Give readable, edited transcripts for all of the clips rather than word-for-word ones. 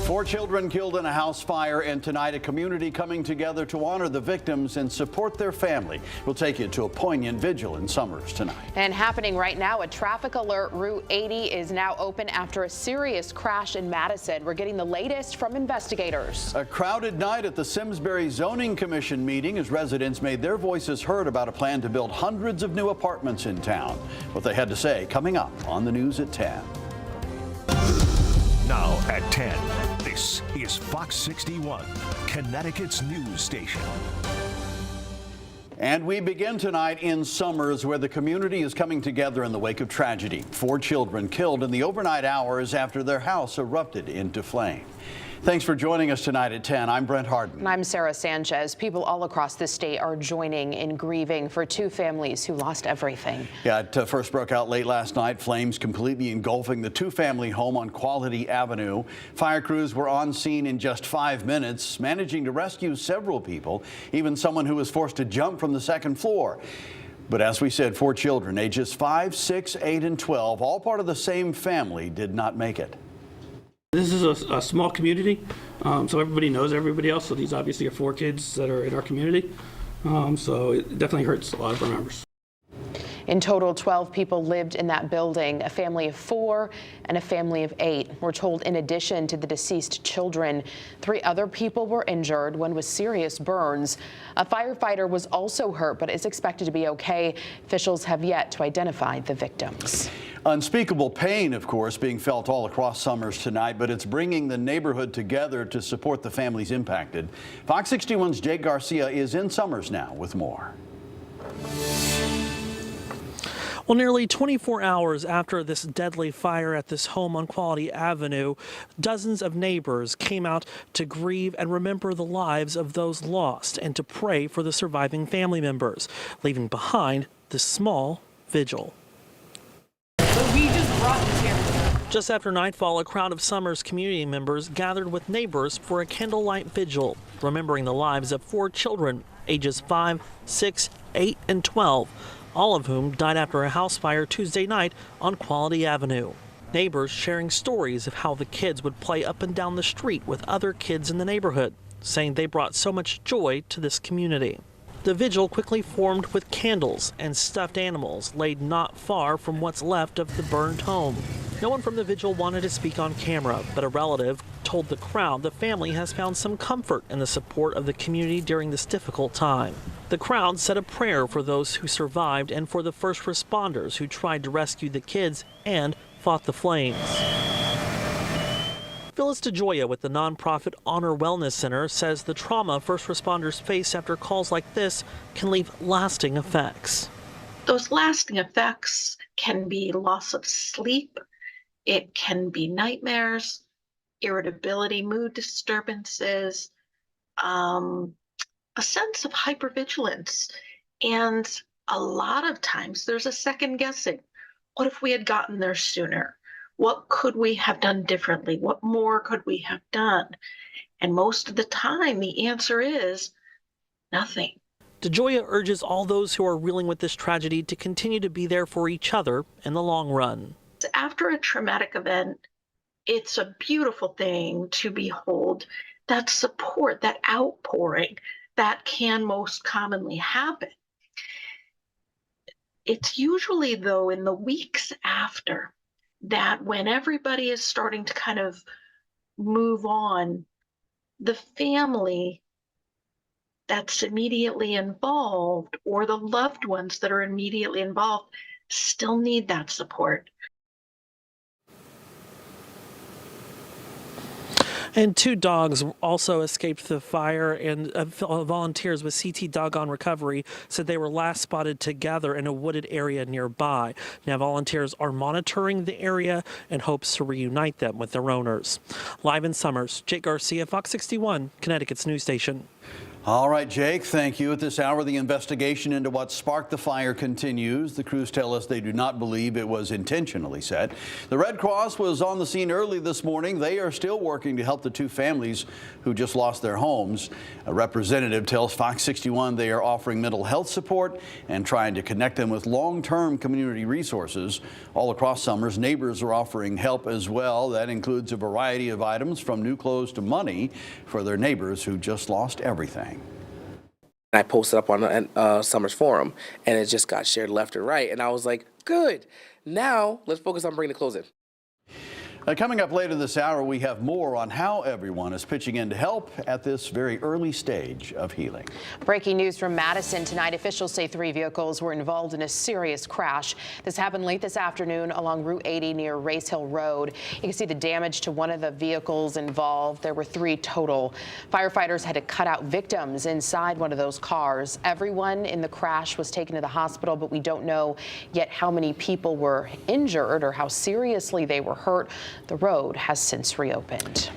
4 children killed in a house fire, and tonight a community coming together to honor the victims and support their family. We'll take you to a poignant vigil in Summers tonight. And happening right now, a traffic alert. Route 80 is now open after a serious crash in Madison. We're getting the latest from investigators. A crowded night at the Simsbury Zoning Commission meeting as residents made their voices heard about a plan to build hundreds of new apartments in town. What they had to say coming up on the news at 10. Now at 10, this is Fox 61, Connecticut's news station. And we begin tonight in Summers, where the community is coming together in the wake of tragedy. 4 children killed in the overnight hours after their house erupted into flame. Thanks for joining us tonight at 10. I'm Brent Harden. And I'm Sarah Sanchez. People all across the state are joining in grieving for 2 families who lost everything. Yeah, it first broke out late last night. Flames completely engulfing the 2-family home on Quality Avenue. Fire crews were on scene in just 5 minutes, managing to rescue several people, even someone who was forced to jump from the 2nd floor. But as we said, 4 children, ages 5, 6, 8, and 12, all part of the same family, did not make it. This is a small community, so everybody knows everybody else. So these obviously are 4 kids that are in our community. So it definitely hurts a lot of our members. In total, 12 people lived in that building, a family of 4 and a family of 8. We're told in addition to the deceased children, 3 other people were injured, one with serious burns. A firefighter was also hurt, but is expected to be okay. Officials have yet to identify the victims. Unspeakable pain, of course, being felt all across Summers tonight, but it's bringing the neighborhood together to support the families impacted. Fox 61's Jake Garcia is in Summers now with more. Well, nearly 24 hours after this deadly fire at this home on Quality Avenue, dozens of neighbors came out to grieve and remember the lives of those lost and to pray for the surviving family members, leaving behind this small vigil. Just after nightfall, a crowd of Summers community members gathered with neighbors for a candlelight vigil, remembering the lives of 4 children, ages 5, 6, 8, and 12, all of whom died after a house fire Tuesday night on Quality Avenue. Neighbors sharing stories of how the kids would play up and down the street with other kids in the neighborhood, saying they brought so much joy to this community. The vigil quickly formed with candles and stuffed animals laid not far from what's left of the burned home. No one from the vigil wanted to speak on camera, but a relative told the crowd the family has found some comfort in the support of the community during this difficult time. The crowd said a prayer for those who survived and for the first responders who tried to rescue the kids and fought the flames. Phyllis DeGioia with the nonprofit Honor Wellness Center says the trauma first responders face after calls like this can leave lasting effects. Those lasting effects can be loss of sleep, it can be nightmares, irritability, mood disturbances, a sense of hypervigilance, and a lot of times there's a second guessing. What if we had gotten there sooner? What could we have done differently? What more could we have done? And most of the time, the answer is nothing. DeGioia urges all those who are reeling with this tragedy to continue to be there for each other in the long run. After a traumatic event, it's a beautiful thing to behold that support, that outpouring that can most commonly happen. It's usually, though, in the weeks after that when everybody is starting to kind of move on, the family that's immediately involved or the loved ones that are immediately involved still need that support. And 2 dogs also escaped the fire, and volunteers with CT Dog on Recovery said they were last spotted together in a wooded area nearby. Now volunteers are monitoring the area and hopes to reunite them with their owners. Live in Summers, Jake Garcia, Fox 61, Connecticut's news station. All right, Jake, thank you. At this hour, the investigation into what sparked the fire continues. The crews tell us they do not believe it was intentionally set. The Red Cross was on the scene early this morning. They are still working to help the two families who just lost their homes. A representative tells Fox 61 they are offering mental health support and trying to connect them with long-term community resources. All across Somers, neighbors are offering help as well. That includes a variety of items from new clothes to money for their neighbors who just lost everything. I posted up on the Somers forum, and it just got shared left and right. And I was like, good. Now let's focus on bringing the clothes in. Coming up later this hour, we have more on how everyone is pitching in to help at this very early stage of healing. Breaking news from Madison tonight. Officials say 3 vehicles were involved in a serious crash. This happened late this afternoon along Route 80 near Race Hill Road. You can see the damage to one of the vehicles involved. There were 3 total. Firefighters had to cut out victims inside one of those cars. Everyone in the crash was taken to the hospital, but we don't know yet how many people were injured or how seriously they were hurt. The road has since reopened.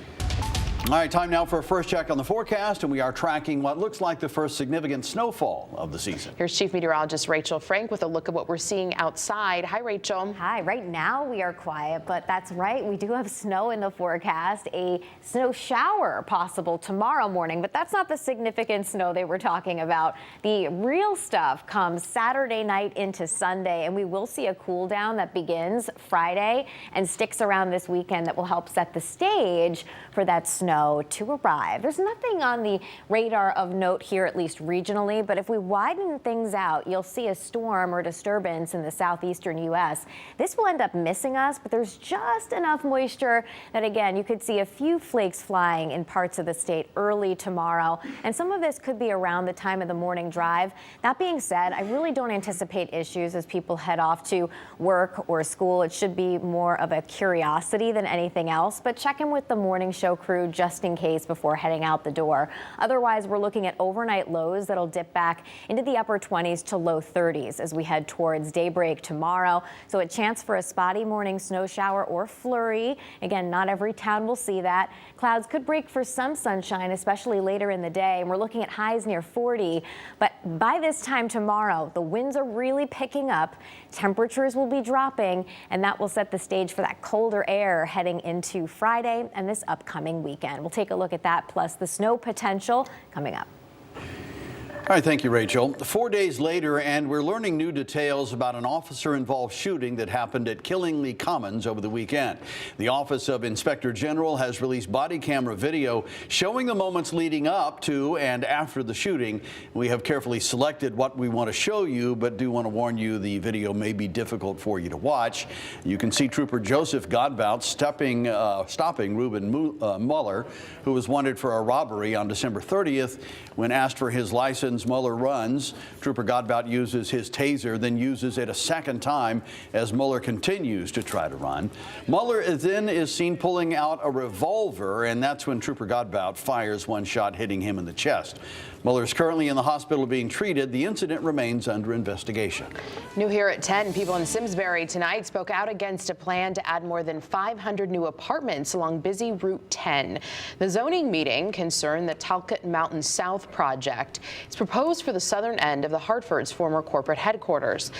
All right, time now for a first check on the forecast, and we are tracking what looks like the first significant snowfall of the season. Here's Chief Meteorologist Rachel Frank with a look at what we're seeing outside. Hi, Rachel. Hi. Right now we are quiet, but that's right. We do have snow in the forecast, a snow shower possible tomorrow morning, but that's not the significant snow they were talking about. The real stuff comes Saturday night into Sunday, and we will see a cool down that begins Friday and sticks around this weekend that will help set the stage for that snow to arrive. There's nothing on the radar of note here, at least regionally, but if we widen things out, you'll see a storm or disturbance in the southeastern U.S. This will end up missing us, but there's just enough moisture that, again, you could see a few flakes flying in parts of the state early tomorrow, and some of this could be around the time of the morning drive. That being said, I really don't anticipate issues as people head off to work or school. It should be more of a curiosity than anything else, but check in with the morning show crew just in case before heading out the door. Otherwise, we're looking at overnight lows that'll dip back into the upper 20s to low 30s as we head towards daybreak tomorrow. So a chance for a spotty morning snow shower or flurry. Again, not every town will see that. Clouds could break for some sunshine, especially later in the day. And we're looking at highs near 40. But by this time tomorrow, the winds are really picking up. Temperatures will be dropping, and that will set the stage for that colder air heading into Friday and this upcoming weekend. We'll take a look at that, plus the snow potential coming up. All right, thank you, Rachel. 4 days later, and we're learning new details about an officer-involved shooting that happened at Killingley Commons over the weekend. The Office of Inspector General has released body camera video showing the moments leading up to and after the shooting. We have carefully selected what we want to show you, but do want to warn you the video may be difficult for you to watch. You can see Trooper Joseph Godbout stopping Reuben Mueller, who was wanted for a robbery on December 30th. When asked for his license, Mueller runs. Trooper Godbout uses his taser, then uses it a second time as Mueller continues to try to run. Mueller then is seen pulling out a revolver, and that's when Trooper Godbout fires one shot, hitting him in the chest. Mueller is currently in the hospital being treated. The incident remains under investigation. New here at 10, people in Simsbury tonight spoke out against a plan to add more than 500 new apartments along busy Route 10. The zoning meeting concerned the Talcott Mountain South project. It's proposed for the southern end of the Hartford's former corporate headquarters.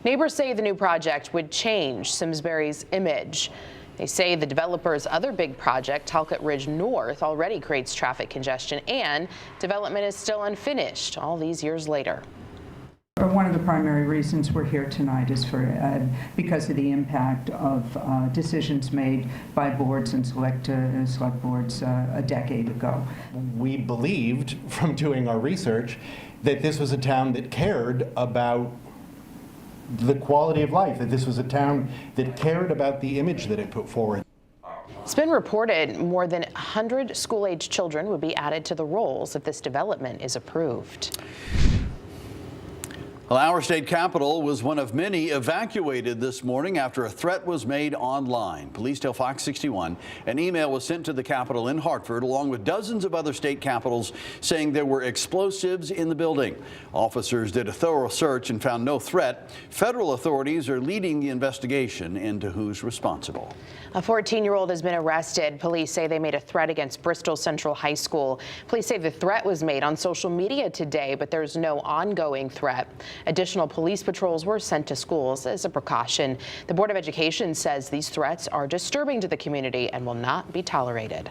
Neighbors say the new project would change Simsbury's image. They say the developer's other big project, Talcott Ridge North, already creates traffic congestion, and development is still unfinished all these years later. One of the primary reasons we're here tonight is because of the impact of decisions made by boards and select boards a decade ago. We believed from doing our research that this was a town that cared about the quality of life, that this was a town that cared about the image that it put forward. It's been reported more than 100 school-age children would be added to the rolls if this development is approved. Well, our state capitol was one of many evacuated this morning after a threat was made online. Police tell Fox 61 an email was sent to the Capitol in Hartford along with dozens of other state capitals saying there were explosives in the building. Officers did a thorough search and found no threat. Federal authorities are leading the investigation into who's responsible. A 14-year-old has been arrested. Police say they made a threat against Bristol Central High School. Police say the threat was made on social media today, but there's no ongoing threat. Additional police patrols were sent to schools as a precaution. The Board of Education says these threats are disturbing to the community and will not be tolerated.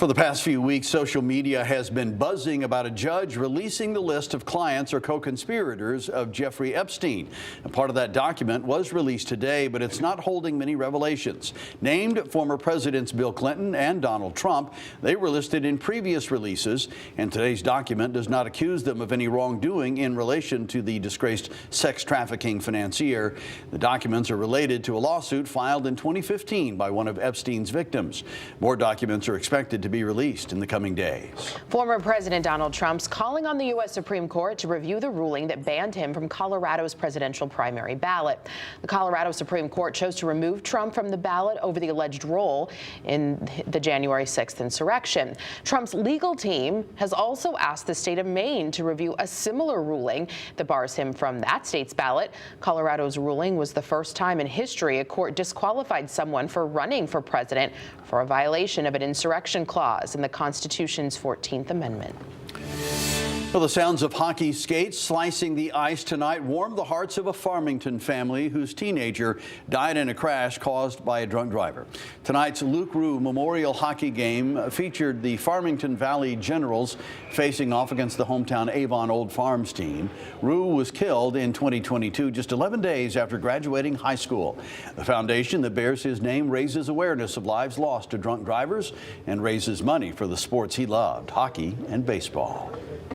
For the past few weeks, social media has been buzzing about a judge releasing the list of clients or co-conspirators of Jeffrey Epstein. And part of that document was released today, but it's not holding many revelations. Named former Presidents Bill Clinton and Donald Trump, they were listed in previous releases, and today's document does not accuse them of any wrongdoing in relation to the disgraced sex trafficking financier. The documents are related to a lawsuit filed in 2015 by one of Epstein's victims. More documents are expected to be released in the coming days. Former President Donald Trump's calling on the U.S. Supreme Court to review the ruling that banned him from Colorado's presidential primary ballot. The Colorado Supreme Court chose to remove Trump from the ballot over the alleged role in the January 6th insurrection. Trump's legal team has also asked the state of Maine to review a similar ruling that bars him from that state's ballot. Colorado's ruling was the first time in history a court disqualified someone for running for president for a violation of an insurrection clause in the Constitution's 14th Amendment. Well, the sounds of hockey skates slicing the ice tonight warmed the hearts of a Farmington family whose teenager died in a crash caused by a drunk driver. Tonight's Luke Rue Memorial Hockey game featured the Farmington Valley Generals facing off against the hometown Avon Old Farms team. Rue was killed in 2022, just 11 days after graduating high school. The foundation that bears his name raises awareness of lives lost to drunk drivers and raises money for the sports he loved, hockey and baseball.